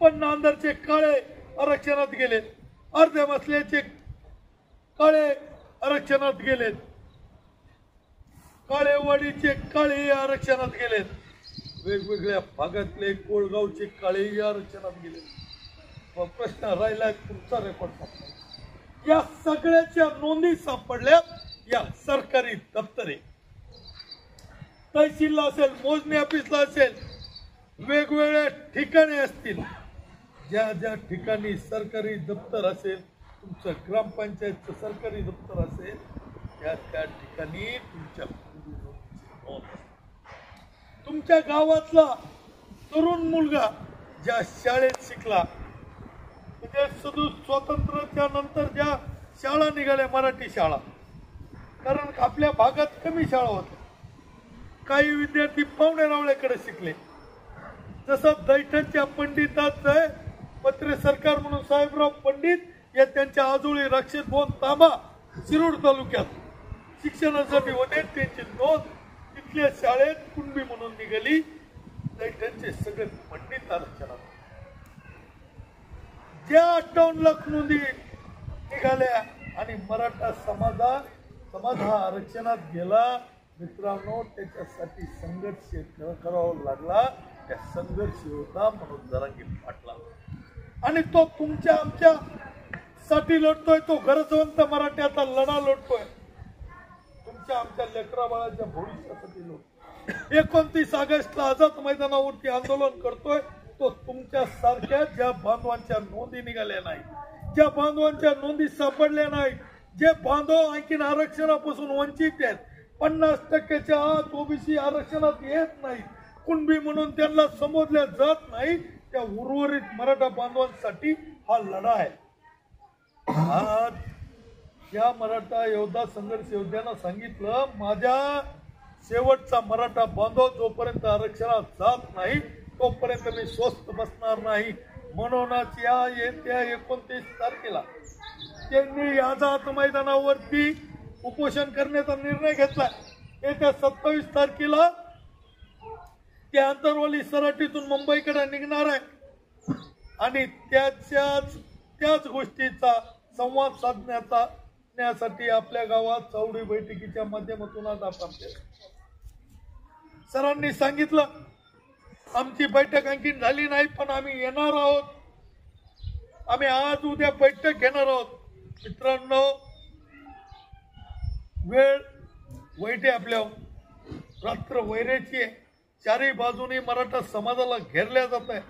पण नांदरचे काळे आरक्षणात गेलेत, अर्धे मसल्याचे काळे आरक्षणात गेलेत, काळेवाडीचे काळे आरक्षणात गेलेत, वेगवेगळ्या भागातले कोळगावचे काळेही आरक्षणात गेलेत। प्रश्न राहिला तुमचा रेकॉर्ड या सगळ्याच्या नोंदी सापडल्या या सरकारी दप्तरे, तहसीलला असेल, मोजणी ऑफिसला असेल, वेगवेगळ्या ठिकाणी असतील। ज्या ज्या ठिकाणी सरकारी दप्तर असेल, तुमचं ग्रामपंचायतचं सरकारी दप्तर असेल, त्या ठिकाणी तुमच्या गावातला तरुण मुलगा ज्या शाळेत शिकला, म्हणजे स्वातंत्र्याच्या नंतर ज्या शाळा निघाल्या मराठी शाळा, कारण आपल्या भागात कमी शाळा होत्या, काही विद्यार्थी पाहुणे रावळेकडे शिकले। जसं दैठणच्या पंडिताचं पत्रे सरकार म्हणून साहेबराव पंडित या त्यांच्या आजोळी रक्षित भोन तांबा शिरूर तालुक्यात शिक्षणासाठी होते, त्यांची नोंद तिथल्या शाळेत कुणबी म्हणून निघाली। दैठणचे सगळे पंडित आरक्षणात, ज्या 58 लाख नोंदी निघाल्या आणि मराठा समाज हा आरक्षणात गेला। मित्रांनो, त्याच्यासाठी संघर्ष करावा लागला, त्या संघर्ष होता म्हणून जरांगे पाटला, आणि तो तुमच्या आमच्या साठी लढतोय, तो गरजवंत मराठी आता लढा लढतोय, तुमच्या आमच्या लेकरा बाळाच्या भविष्यासाठी लढतोय। 29 ऑगस्टला आझाद मैदानावरती आंदोलन करतोय, तो तुमच्या सारख्या ज्या बांधवांच्या नोंदी निघाल्या नाही, ज्या बांधवांच्या नोंदी सापडल्या नाही, जे बांधव आणखीन आरक्षणापासून वंचित आहेत, 50% आत ओबीसी आरक्षणात येत नाही, कुणबी म्हणून त्यांना संबोधल्या जात नाही, त्या उर्वरित मराठा बांधवांसाठी हा लढा आहे। आज या मराठा योद्धा संघर्ष योद्ध्यांना सांगितलं, माझ्या शेवटचा मराठा बांधव जोपर्यंत आरक्षणात जात नाही तोपर्यंत मी स्वस्थ बसणार नाही। म्हणूनच या येत्या 29 तारखेला त्यांनी आझाद मैदानावरती उपोषण करण्याचा निर्णय घेतला। येत्या 27 तारखेला ते आंतरवली सराटीतून मुंबईकडे निघणार आहे आणि त्याच गोष्टीचा संवाद साधण्यासाठी आपल्या गावात चौडी बैठकीच्या माध्यमातून आज आपण सरांनी सांगितलं, आमची बैठक आणखी झाली नाही पण आम्ही येणार आहोत, आम्ही आज उद्या बैठक घेणार आहोत। मित्रांनो, वेळ वाईट आहे, आपल्या रात्र वैरेची आहे, चारही बाजूने मराठा समाजाला घेरल्या जात आहे।